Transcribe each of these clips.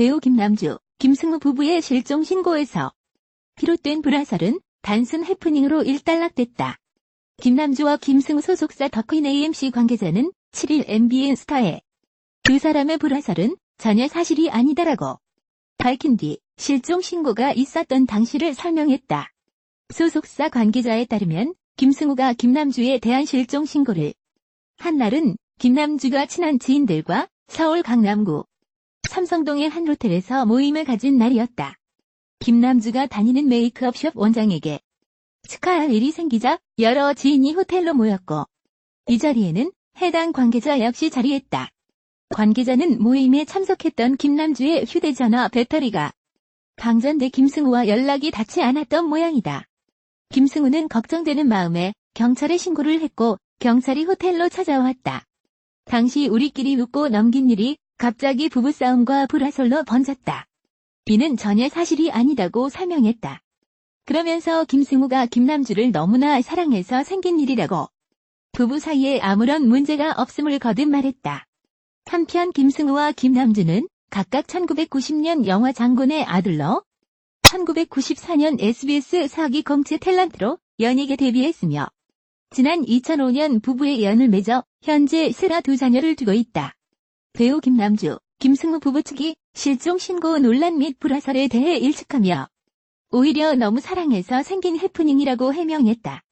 배우 김남주, 김승우 부부의 실종 신고에서 비롯된 불화설은 단순 해프닝으로 일단락됐다. 김남주와 김승우 소속사 더퀸 AMC 관계자는 7일 MBN 스타에 두 사람의 불화설은 전혀 사실이 아니다라고 밝힌 뒤 실종 신고가 있었던 당시를 설명했다. 소속사 관계자에 따르면 김승우가 김남주에 대한 실종 신고를 한 날은 김남주가 친한 지인들과 서울 강남구 삼성동의 한 호텔에서 모임을 가진 날이었다. 김남주가 다니는 메이크업숍 원장에게 축하할 일이 생기자 여러 지인이 호텔로 모였고 이 자리에는 해당 관계자 역시 자리했다. 관계자는 모임에 참석했던 김남주의 휴대전화 배터리가 방전돼 김승우와 연락이 닿지 않았던 모양이다. 김승우는 걱정되는 마음에 경찰에 신고를 했고 경찰이 호텔로 찾아왔다. 당시 우리끼리 웃고 넘긴 일이 갑자기 부부싸움과 불화설로 번졌다. 이는 전혀 사실이 아니다고 설명했다. 그러면서 김승우가 김남주를 너무나 사랑해서 생긴 일이라고 부부 사이에 아무런 문제가 없음을 거듭 말했다. 한편 김승우와 김남주는 각각 1990년 영화 장군의 아들로 1994년 SBS 사기 공채 탤런트로 연예계 데뷔했으며 지난 2005년 부부의 연을 맺어 현재 슬아 두 자녀를 두고 있다. 배우 김남주, 김승우 부부 측이 실종 신고 논란 및 불화설에 대해 일축하며 오히려 너무 사랑해서 생긴 해프닝이라고 해명했다.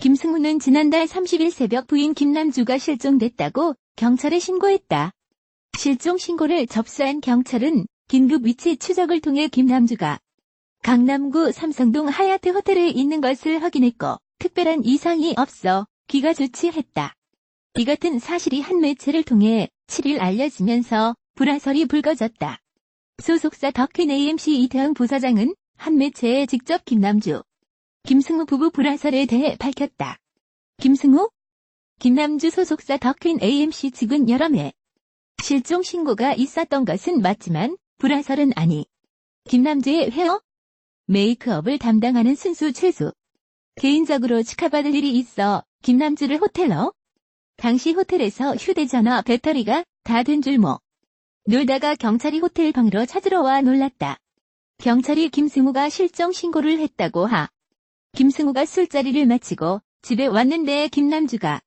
김승우는 지난달 30일 새벽 부인 김남주가 실종됐다고 경찰에 신고했다. 실종 신고를 접수한 경찰은 긴급 위치 추적을 통해 김남주가 강남구 삼성동 하얏트 호텔에 있는 것을 확인했고 특별한 이상이 없어 귀가 조치했다. 이 같은 사실이 한 매체를 통해 7일 알려지면서 불화설이 불거졌다. 소속사 더퀸 AMC 이태영 부사장은 한 매체에 직접 김남주, 김승우 부부 불화설에 대해 밝혔다. 김승우, 김남주 소속사 더퀸 AMC 측은 여러 매 실종 신고가 있었던 것은 맞지만 불화설은 아니. 김남주의 헤어, 메이크업을 담당하는 순수 최수. 개인적으로 축하받을 일이 있어 김남주를 호텔로. 당시 호텔에서 휴대전화 배터리가 다 된 줄 놀다가 경찰이 호텔 방으로 찾으러 와 놀랐다. 경찰이 김승우가 실종 신고를 했다고 김승우가 술자리를 마치고 집에 왔는데 김남주가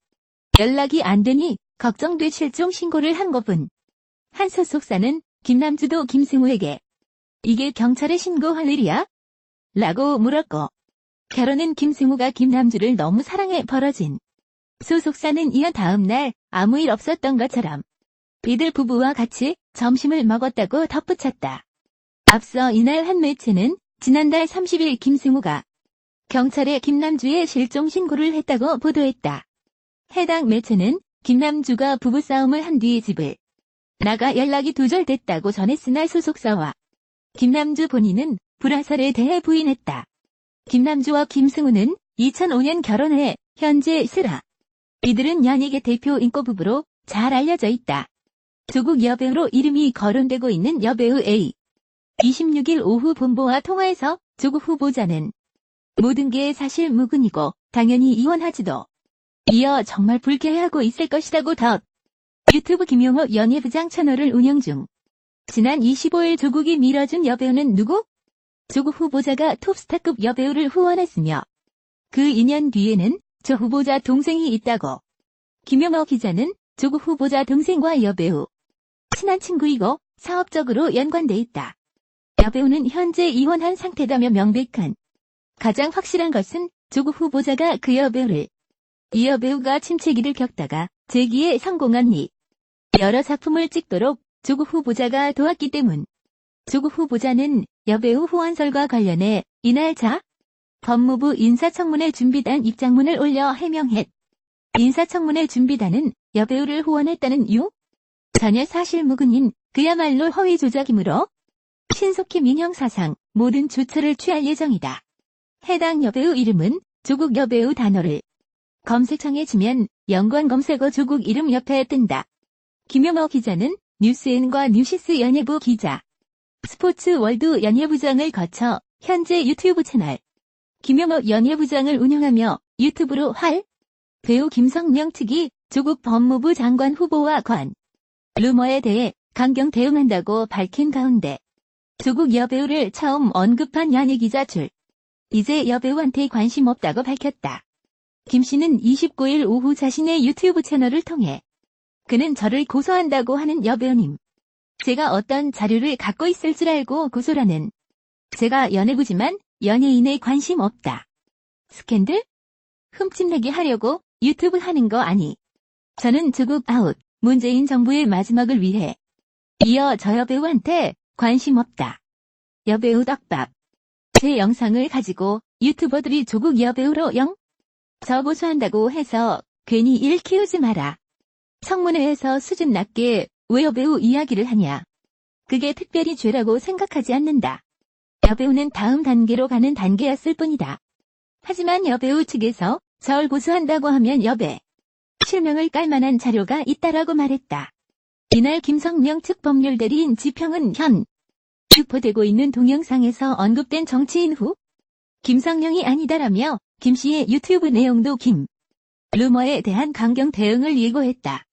연락이 안 되니 걱정돼 실종 신고를 한 거군. 한 소속사는 김남주도 김승우에게 이게 경찰에 신고할 일이야? 라고 물었고 결혼은 김승우가 김남주를 너무 사랑해 벌어진. 소속사는 이어 다음 날 아무 일 없었던 것처럼 이들 부부와 같이 점심을 먹었다고 덧붙였다. 앞서 이날 한 매체는 지난달 30일 김승우가 경찰에 김남주의 실종 신고를 했다고 보도했다. 해당 매체는 김남주가 부부싸움을 한 뒤 집을 나가 연락이 두절됐다고 전했으나 소속사와 김남주 본인은 불화설에 대해 부인했다. 김남주와 김승우는 2005년 결혼해 현재 슬아. 이들은 연예계 대표 인고 부부로 잘 알려져 있다. 조국 여배우로 이름이 거론되고 있는 여배우 A. 26일 오후 본보와 통화에서 조국 후보자는 모든 게 사실 무근이고 당연히 이혼하지도 이어 정말 불쾌해하고 있을 것이라고 유튜브 김용호 연예부장 채널을 운영 중. 지난 25일 조국이 밀어준 여배우는 누구? 조국 후보자가 톱스타급 여배우를 후원했으며 그 2년 뒤에는 저 후보자 동생이 있다고. 김용호 기자는 조국 후보자 동생과 여배우 친한 친구이고 사업적으로 연관돼 있다. 여배우는 현재 이혼한 상태다며 명백한. 가장 확실한 것은 조국 후보자가 그 여배우를 이 여배우가 침체기를 겪다가 재기에 성공한 이 여러 작품을 찍도록 조국 후보자가 도왔기 때문. 조국 후보자는 여배우 후원설과 관련해 이날 법무부 인사청문회 준비단 입장문을 올려 해명했. 인사청문회 준비단은 여배우를 후원했다는 전혀 사실 무근인 그야말로 허위 조작이므로 신속히 민형사상 모든 조처를 취할 예정이다. 해당 여배우 이름은 조국 여배우 단어를 검색창에 치면 연관 검색어 조국 이름 옆에 뜬다. 김용호 기자는 뉴스N과 뉴시스 연예부 기자, 스포츠월드 연예부장을 거쳐 현재 유튜브 채널 김용호 연예부장을 운영하며 유튜브로 배우 김성령 측이 조국 법무부 장관 후보와 루머에 대해 강경 대응한다고 밝힌 가운데 조국 여배우를 처음 언급한 연예기자 줄. 이제 여배우한테 관심 없다고 밝혔다. 김 씨는 29일 오후 자신의 유튜브 채널을 통해 그는 저를 고소한다고 하는 여배우님. 제가 어떤 자료를 갖고 있을 줄 알고 고소라는. 제가 연예부지만 연예인에 관심 없다. 스캔들? 흠집내게 하려고 유튜브 하는 거 아니. 저는 조국 아웃, 문재인 정부의 마지막을 위해. 이어 저 여배우한테 관심 없다. 여배우 떡밥. 제 영상을 가지고 유튜버들이 조국 여배우로 저 고소한다고 해서 괜히 일 키우지 마라. 청문회에서 수준 낮게 왜 여배우 이야기를 하냐. 그게 특별히 죄라고 생각하지 않는다. 여배우는 다음 단계로 가는 단계였을 뿐이다. 하지만 여배우 측에서 절 고소한다고 하면 여배 실명을 깔 만한 자료가 있다라고 말했다. 이날 김성령 측 법률대리인 지평은 현 유포되고 있는 동영상에서 언급된 정치인 후 김성령이 아니다라며 김 씨의 유튜브 내용도 루머에 대한 강경 대응을 예고했다.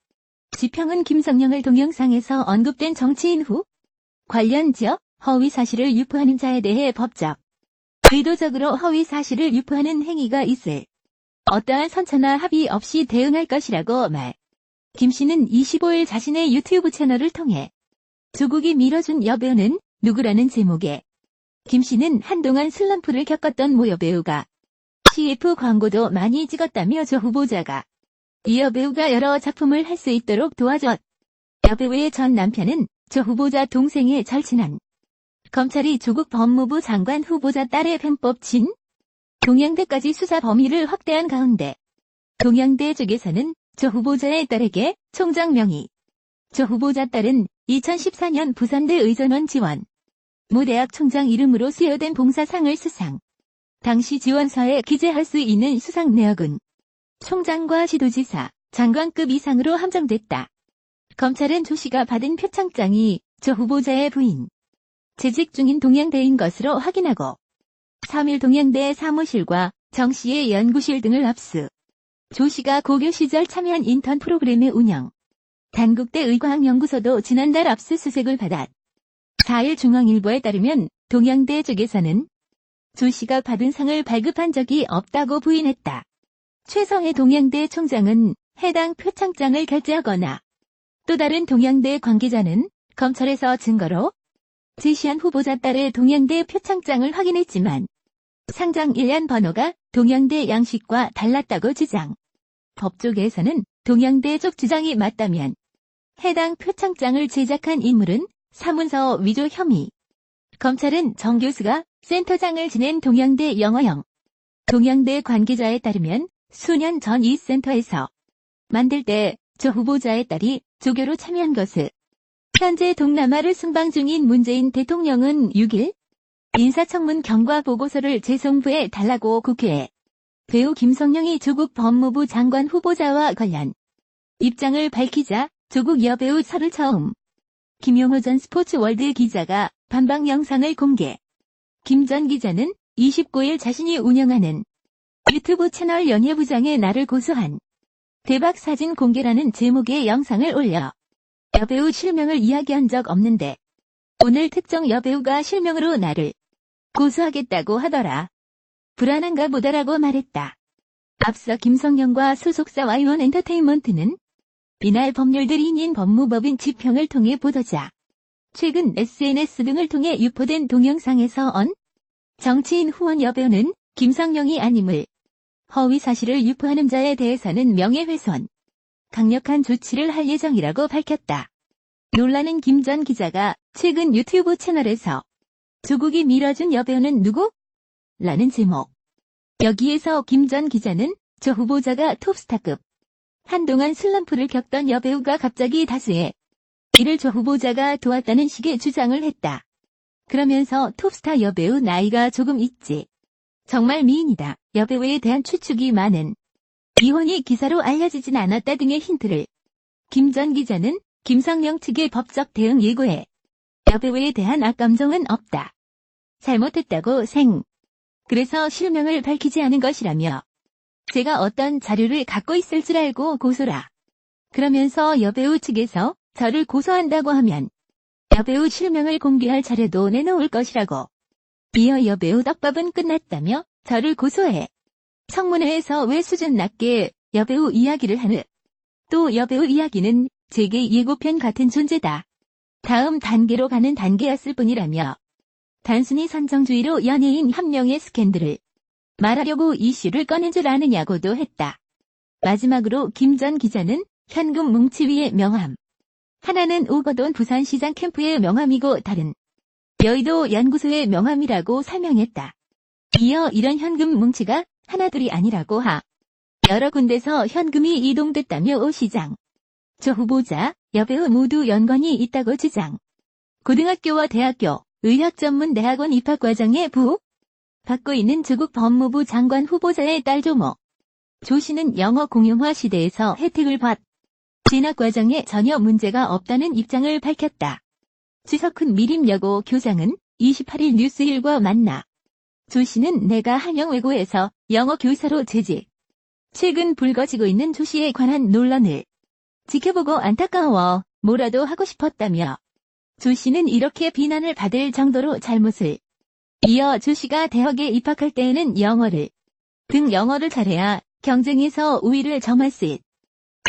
지평은 김성령을 동영상에서 언급된 정치인 후 관련 지역 허위 사실을 유포하는 자에 대해 법적, 의도적으로 허위 사실을 유포하는 행위가 있을 어떠한 선처나 합의 없이 대응할 것이라고 말. 김 씨는 25일 자신의 유튜브 채널을 통해 조국이 밀어준 여배우는 누구라는 제목에 김 씨는 한동안 슬럼프를 겪었던 모 여배우가 CF 광고도 많이 찍었다며 조 후보자가 이 여배우가 여러 작품을 할 수 있도록 도와줬. 여배우의 전 남편은 조 후보자 동생의 절친한 검찰이 조국 법무부 장관 후보자 딸의 편법 진 동양대까지 수사 범위를 확대한 가운데 동양대 쪽에서는 조 후보자의 딸에게 총장 명의. 조 후보자 딸은 2014년 부산대 의전원 지원 모 대학 총장 이름으로 수여된 봉사상을 수상. 당시 지원서에 기재할 수 있는 수상 내역은 총장과 시도지사, 장관급 이상으로 함정됐다. 검찰은 조 씨가 받은 표창장이 조 후보자의 부인, 재직 중인 동양대인 것으로 확인하고 3일 동양대 사무실과 정 씨의 연구실 등을 압수. 조 씨가 고교 시절 참여한 인턴 프로그램의 운영. 단국대 의과학연구소도 지난달 압수수색을 받았. 4일 중앙일보에 따르면 동양대 쪽에서는 조 씨가 받은 상을 발급한 적이 없다고 부인했다. 최성해 동양대 총장은 해당 표창장을 결제하거나 또 다른 동양대 관계자는 검찰에서 증거로 제시한 후보자 딸의 동양대 표창장을 확인했지만 상장 일련 번호가 동양대 양식과 달랐다고 주장. 법조계에서는 동양대 쪽 주장이 맞다면 해당 표창장을 제작한 인물은 사문서 위조 혐의. 검찰은 정 교수가 센터장을 지낸 동양대 영어형 동양대 관계자에 따르면 수년 전 이 센터에서 만들 때 조 후보자의 딸이 조교로 참여한 것을 현재 동남아를 순방 중인 문재인 대통령은 6일 인사청문 경과 보고서를 재송부해 달라고 국회에 배우 김성령이 조국 법무부 장관 후보자와 관련 입장을 밝히자 조국 여배우 설을 처음 김용호 전 스포츠월드 기자가 반박 영상을 공개. 김 전 기자는 29일 자신이 운영하는 유튜브 채널 연예부장의 나를 고소한 대박 사진 공개라는 제목의 영상을 올려 여배우 실명을 이야기한 적 없는데 오늘 특정 여배우가 실명으로 나를 고소하겠다고 하더라. 불안한가 보다라고 말했다. 앞서 김성령과 소속사 Y1 엔터테인먼트는 이날 법률대리인인 법무법인 지평을 통해 보도자 최근 SNS 등을 통해 유포된 동영상에서 정치인 후원 여배우는 김성령이 아님을 허위 사실을 유포하는 자에 대해서는 명예훼손, 강력한 조치를 할 예정이라고 밝혔다. 놀라는 김 전 기자가 최근 유튜브 채널에서 조국이 밀어준 여배우는 누구? 라는 제목. 여기에서 김 전 기자는 조 후보자가 톱스타급. 한동안 슬럼프를 겪던 여배우가 갑자기 다수의 이를 조 후보자가 도왔다는 식의 주장을 했다. 그러면서 톱스타 여배우 나이가 조금 있지. 정말 미인이다. 여배우에 대한 추측이 많은 이혼이 기사로 알려지진 않았다 등의 힌트를 김 전 기자는 김성령 측의 법적 대응 예고에 여배우에 대한 악감정은 없다. 잘못했다고 그래서 실명을 밝히지 않은 것이라며 제가 어떤 자료를 갖고 있을 줄 알고 고소라. 그러면서 여배우 측에서 저를 고소한다고 하면 여배우 실명을 공개할 자료도 내놓을 것이라고. 이어 여배우 떡밥은 끝났다며 저를 고소해. 청문회에서 왜 수준 낮게 여배우 이야기를 하느? 또 여배우 이야기는 제게 예고편 같은 존재다. 다음 단계로 가는 단계였을 뿐이라며 단순히 선정주의로 연예인 한 명의 스캔들을 말하려고 이슈를 꺼낸 줄 아느냐고도 했다. 마지막으로 김 전 기자는 현금 뭉치 위의 명함. 하나는 오거돈 부산시장 캠프의 명함이고 다른 여의도 연구소의 명함이라고 설명했다. 이어 이런 현금 뭉치가 하나둘이 아니라고 여러 군데서 현금이 이동됐다며 오 시장. 조 후보자, 여배우 모두 연관이 있다고 주장. 고등학교와 대학교, 의학전문대학원 입학과정에 받고 있는 조국 법무부 장관 후보자의 딸 조모. 조 씨는 영어 공용화 시대에서 혜택을 진학 과정에 전혀 문제가 없다는 입장을 밝혔다. 지석훈 미림여고 교장은 28일 뉴스일과 만나 조 씨는 내가 한영외고에서 영어 교사로 재직. 최근 불거지고 있는 조 씨에 관한 논란을 지켜보고 안타까워 뭐라도 하고 싶었다며 조 씨는 이렇게 비난을 받을 정도로 잘못을 이어 조 씨가 대학에 입학할 때에는 영어를 잘해야 경쟁에서 우위를 점할 수 있.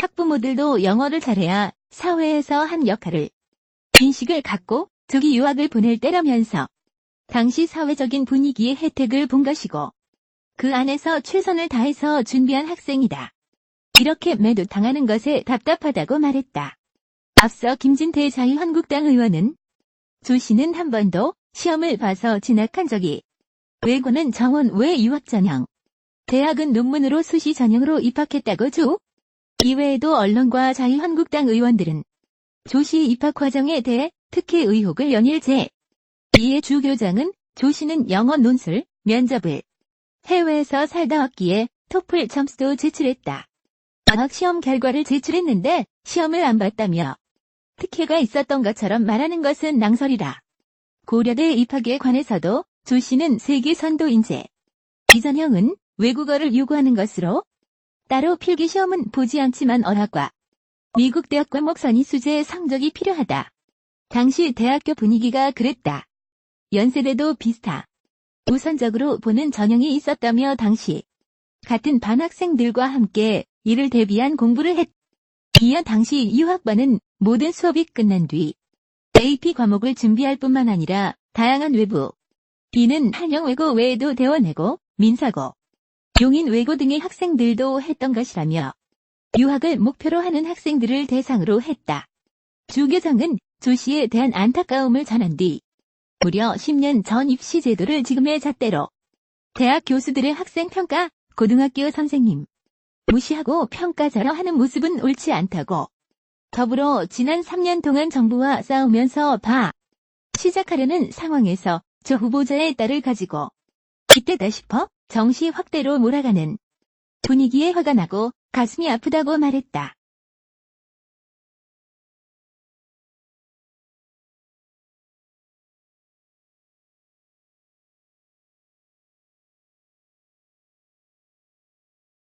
학부모들도 영어를 잘해야 사회에서 한 역할을 인식을 갖고 조기 유학을 보낼 때라면서 당시 사회적인 분위기의 혜택을 본 것이고 그 안에서 최선을 다해서 준비한 학생이다. 이렇게 매도당하는 것에 답답하다고 말했다. 앞서 김진태 자유한국당 의원은 조 씨는 한 번도 시험을 봐서 진학한 적이 외고는 정원 외 유학 전형, 대학은 논문으로 수시 전형으로 입학했다고 조. 이외에도 언론과 자유한국당 의원들은 조 씨의 입학 과정에 대해 특혜 의혹을 연일제. 이에 주 교장은 조 씨는 영어 논술, 면접을 해외에서 살다 왔기에 토플 점수도 제출했다. 방학 시험 결과를 제출했는데 시험을 안 봤다며 특혜가 있었던 것처럼 말하는 것은 낭설이라. 고려대 입학에 관해서도 조 씨는 세계 선도인재. 이전형은 외국어를 요구하는 것으로 따로 필기시험은 보지 않지만 어학과 미국 대학 과목선이 수재 성적이 필요하다. 당시 대학교 분위기가 그랬다. 연세대도 비슷하. 우선적으로 보는 전형이 있었다며 당시 같은 반 학생들과 함께 이를 대비한 공부를 했. 이어 당시 유학반은 모든 수업이 끝난 뒤 AP 과목을 준비할 뿐만 아니라 다양한 외부 이는 한영외고 외에도 대원외고, 민사고, 용인외고 등의 학생들도 했던 것이라며 유학을 목표로 하는 학생들을 대상으로 했다. 주 교장은 조 씨에 대한 안타까움을 전한 뒤 무려 10년 전 입시 제도를 지금의 잣대로 대학 교수들의 학생평가, 고등학교 선생님 무시하고 평가자로 하는 모습은 옳지 않다고 더불어 지난 3년 동안 정부와 싸우면서 시작하려는 상황에서 조 후보자의 딸을 가지고 이때다 싶어 정시 확대로 몰아가는 분위기에 화가 나고 가슴이 아프다고 말했다.